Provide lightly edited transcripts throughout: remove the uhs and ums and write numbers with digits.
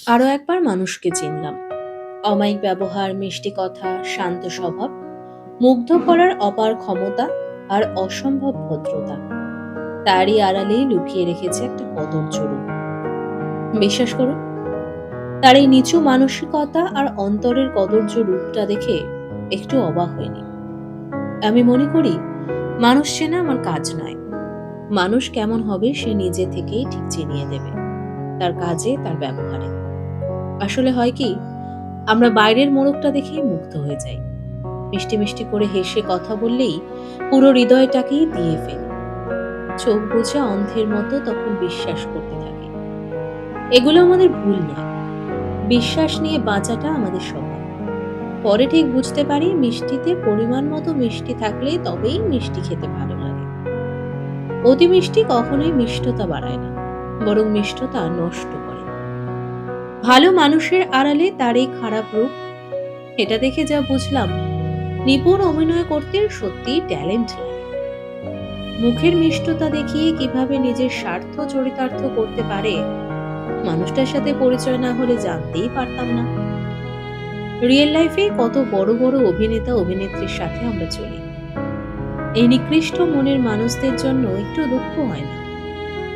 আরো একবার মানুষকে চিনলাম। অমায়িক ব্যবহার, মিষ্টি কথা, শান্ত স্বভাব, মুগ্ধ করার অপার ক্ষমতা আর অসম্ভব ভদ্রতা। তারই আড়ালেই লুকিয়ে রেখেছে একটা কদর্য রূপ। বিশ্বাস করুন, তার এই নিচু মানসিকতা আর অন্তরের কদর্য রূপটা দেখে একটু অবাক হয়নি। আমি মনে করি মানুষ চেনা আমার কাজ নয়। মানুষ কেমন হবে সে নিজে থেকেই ঠিক চিনিয়ে দেবে, তার কাজে, তার ব্যবহারে। আসলে হয় কি, আমরা বাইরের মোড়কটা দেখেই মুগ্ধ হয়ে যাই। মিষ্টি মিষ্টি করে হেসে কথা বললেই পুরো হৃদয়টাকেই দিয়ে ফেলি। চোখ বুজে অন্ধের মতো তখন বিশ্বাস করতে থাকি। এগুলো আমাদের ভুল নয়। বিশ্বাস নিয়ে বাঁচাটা আমাদের স্বভাব। পরে ঠিক বুঝতে পারি মিষ্টিতে পরিমাণ মতো মিষ্টি থাকলে তবেই মিষ্টি খেতে ভালো লাগে। অতি মিষ্টি কখনোই মিষ্টতা বাড়ায় না, বরং মিষ্টতা নষ্ট করে। ভালো মানুষের আড়ালে তার এই খারাপ রূপ, এটা দেখে যা বুঝলাম, নিপুণ অভিনয় করতে সত্যিই ট্যালেন্ট লাগে। মুখের মিষ্টতা দেখিয়ে কিভাবে নিজের স্বার্থ চরিতার্থ করতে পারে, মানুষটার সাথে পরিচয় না হলে জানতেই পারতাম না। রিয়েল লাইফে কত বড় বড় অভিনেতা অভিনেত্রীর সাথে আমরা চলি। এই নিকৃষ্ট মনের মানুষদের জন্য একটু দুঃখ হয় না?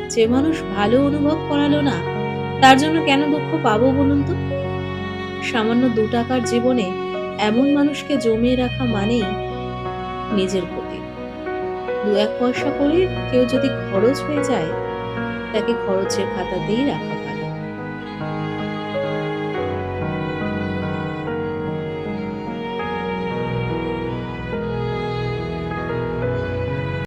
যে মানুষ ভালো অনুভব করালো না, তার জন্য কেন দুঃখ পাবো বলুন তো? সামান্য ২ টাকার জীবনে এমন মানুষকে জমিয়ে রাখা মানেই নিজের ক্ষতি। ২-১ পয়সা করে কেউ যদি খরচ হয়ে যায়, তাকে খরচের খাতাতেই রাখা